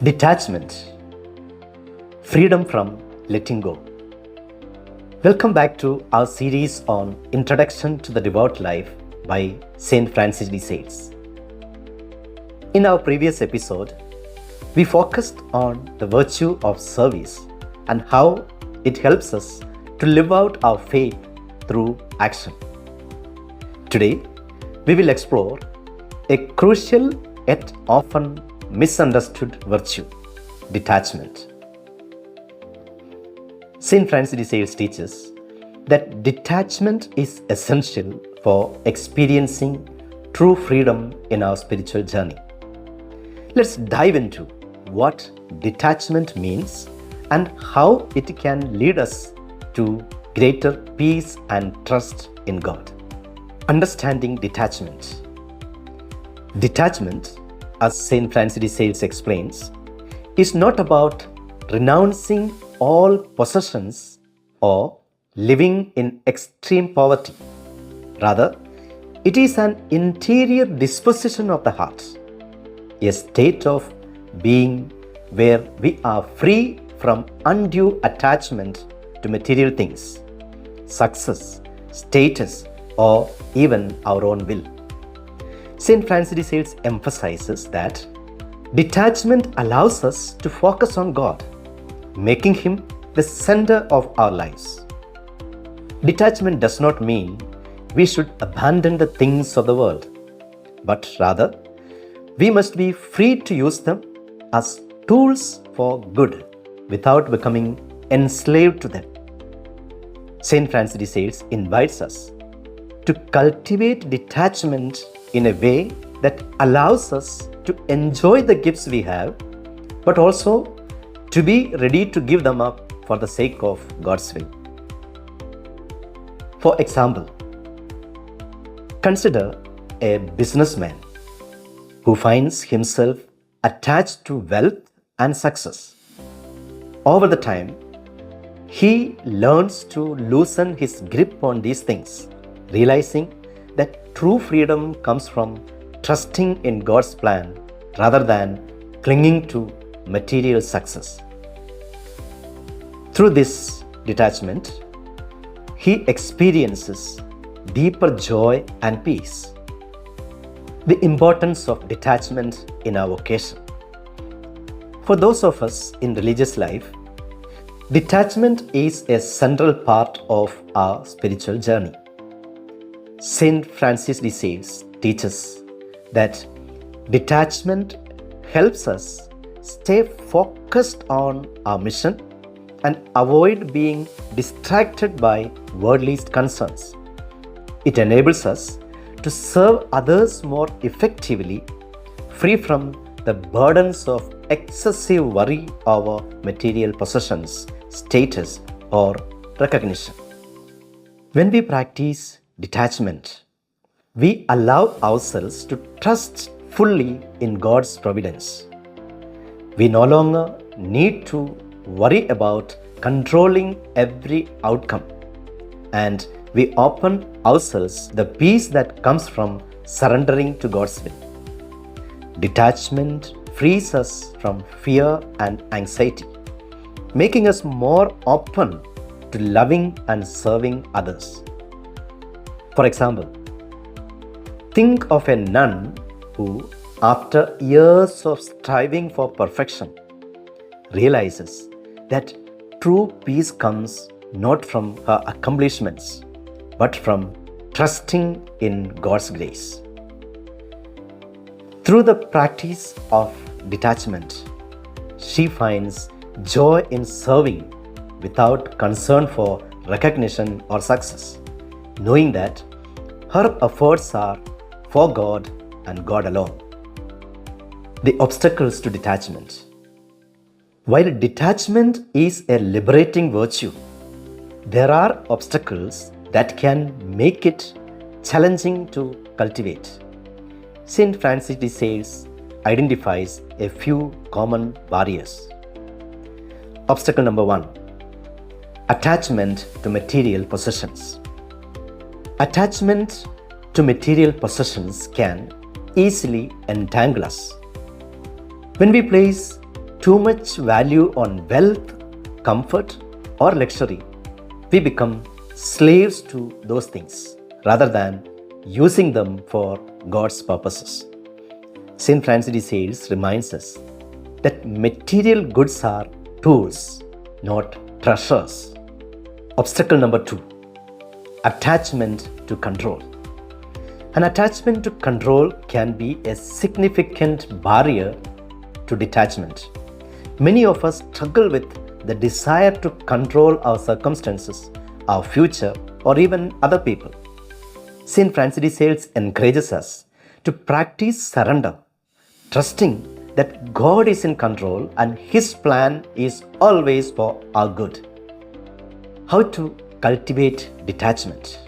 Detachment, freedom from letting go. Welcome back to our series on Introduction to the Devout Life by St. Francis de Sales. In our previous episode, we focused on the virtue of service and how it helps us to live out our faith through action. Today, we will explore a crucial yet often misunderstood virtue, detachment. St. Francis de Sales teaches that detachment is essential for experiencing true freedom in our spiritual journey. Let's dive into what detachment means and how it can lead us to greater peace and trust in God. Understanding detachment. Detachment, as St. Francis de Sales explains, is not about renouncing all possessions or living in extreme poverty. Rather, it is an interior disposition of the heart, a state of being where we are free from undue attachment to material things, success, status, or even our own will. St. Francis de Sales emphasizes that detachment allows us to focus on God, making Him the center of our lives. Detachment does not mean we should abandon the things of the world, but rather, we must be free to use them as tools for good without becoming enslaved to them. St. Francis de Sales invites us to cultivate detachment in a way that allows us to enjoy the gifts we have, but also to be ready to give them up for the sake of God's will. For example, consider a businessman who finds himself attached to wealth and success. Over the time, he learns to loosen his grip on these things, realizing that true freedom comes from trusting in God's plan rather than clinging to material success. Through this detachment, he experiences deeper joy and peace. The importance of detachment in our vocation. For those of us in religious life, detachment is a central part of our spiritual journey. St. Francis de Sales teaches that detachment helps us stay focused on our mission and avoid being distracted by worldly concerns. It enables us to serve others more effectively, free from the burdens of excessive worry over material possessions, status, or recognition. When we practice detachment, we allow ourselves to trust fully in God's providence. We no longer need to worry about controlling every outcome, and we open ourselves the peace that comes from surrendering to God's will. Detachment frees us from fear and anxiety, making us more open to loving and serving others. For example, think of a nun who, after years of striving for perfection, realizes that true peace comes not from her accomplishments, but from trusting in God's grace. Through the practice of detachment, she finds joy in serving without concern for recognition or success, knowing that her efforts are for God and God alone. The obstacles to detachment. While detachment is a liberating virtue, there are obstacles that can make it challenging to cultivate. St. Francis de Sales identifies a few common barriers. Obstacle number 1: attachment to material possessions. Attachment to material possessions can easily entangle us. When we place too much value on wealth, comfort, or luxury, we become slaves to those things rather than using them for God's purposes. St. Francis de Sales reminds us that material goods are tools, not treasures. Obstacle number 2, attachment to control. An attachment to control can be a significant barrier to detachment. Many of us struggle with the desire to control our circumstances, our future, or even other people. St. Francis de Sales encourages us to practice surrender, trusting that God is in control and His plan is always for our good. How to cultivate detachment?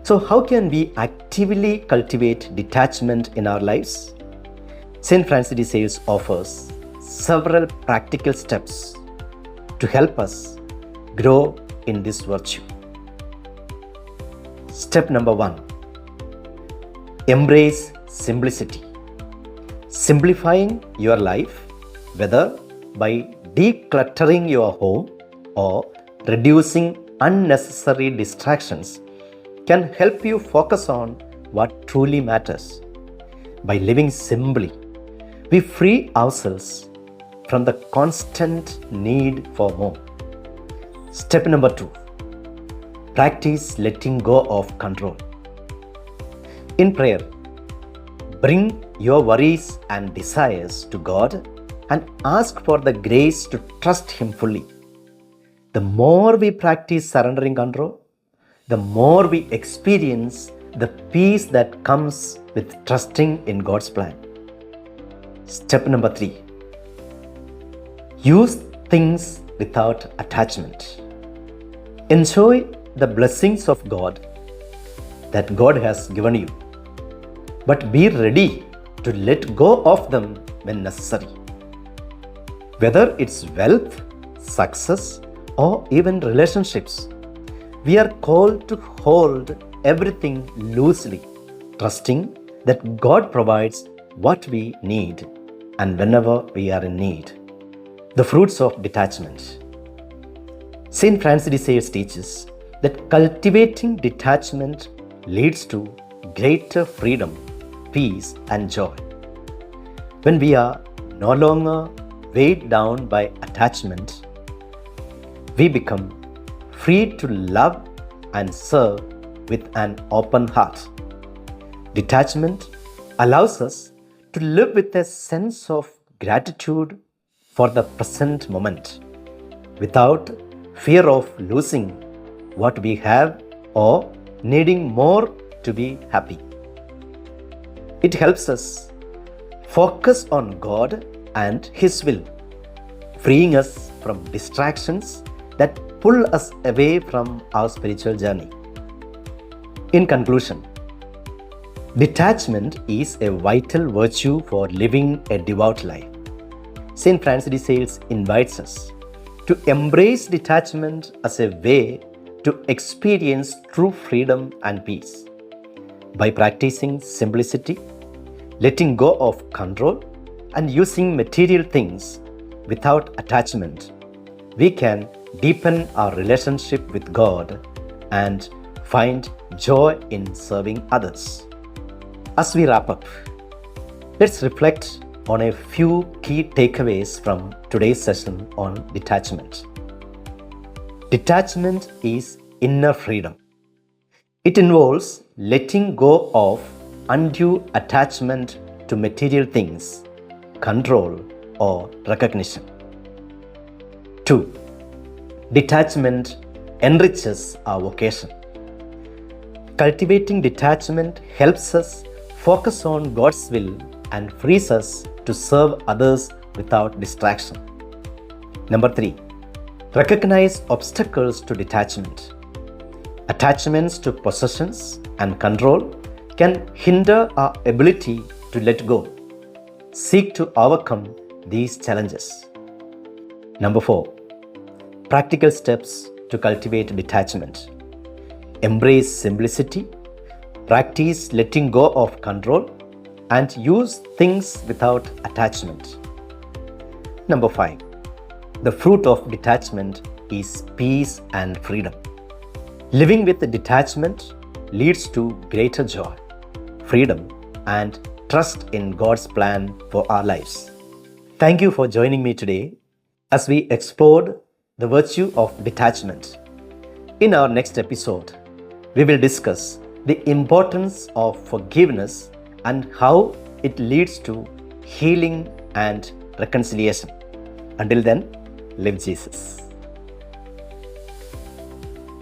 So, how can we actively cultivate detachment in our lives? St. Francis de Sales offers several practical steps to help us grow in this virtue. Step number 1, embrace simplicity. Simplifying your life, whether by decluttering your home or reducing unnecessary distractions, can help you focus on what truly matters. By living simply, we free ourselves from the constant need for more. Step number 2, practice letting go of control. In prayer, bring your worries and desires to God and ask for the grace to trust Him fully. The more we practice surrendering control, the more we experience the peace that comes with trusting in God's plan. Step number 3, use things without attachment. Enjoy the blessings of God that God has given you, but be ready to let go of them when necessary. Whether it's wealth, success, or even relationships, we are called to hold everything loosely, trusting that God provides what we need and whenever we are in need. The fruits of detachment. St. Francis de Sales teaches that cultivating detachment leads to greater freedom, peace, and joy. When we are no longer weighed down by attachment, we become free to love and serve with an open heart. Detachment allows us to live with a sense of gratitude for the present moment, without fear of losing what we have or needing more to be happy. It helps us focus on God and His will, freeing us from distractions that pull us away from our spiritual journey. In conclusion, detachment is a vital virtue for living a devout life. St. Francis de Sales invites us to embrace detachment as a way to experience true freedom and peace. By practicing simplicity, letting go of control, and using material things without attachment, we can deepen our relationship with God and find joy in serving others. As we wrap up, let's reflect on a few key takeaways from today's session on detachment. Detachment is inner freedom. It involves letting go of undue attachment to material things, control, or recognition. 2. Detachment enriches our vocation. Cultivating detachment helps us focus on God's will and frees us to serve others without distraction. Number 3. Recognize obstacles to detachment. Attachments to possessions and control can hinder our ability to let go. Seek to overcome these challenges. Number 4. Practical steps to cultivate detachment. Embrace simplicity, practice letting go of control, and use things without attachment. Number 5. The fruit of detachment is peace and freedom. Living with detachment leads to greater joy, freedom, and trust in God's plan for our lives. Thank you for joining me today as we explored the virtue of detachment. In our next episode, we will discuss the importance of forgiveness and how it leads to healing and reconciliation. Until then, live Jesus.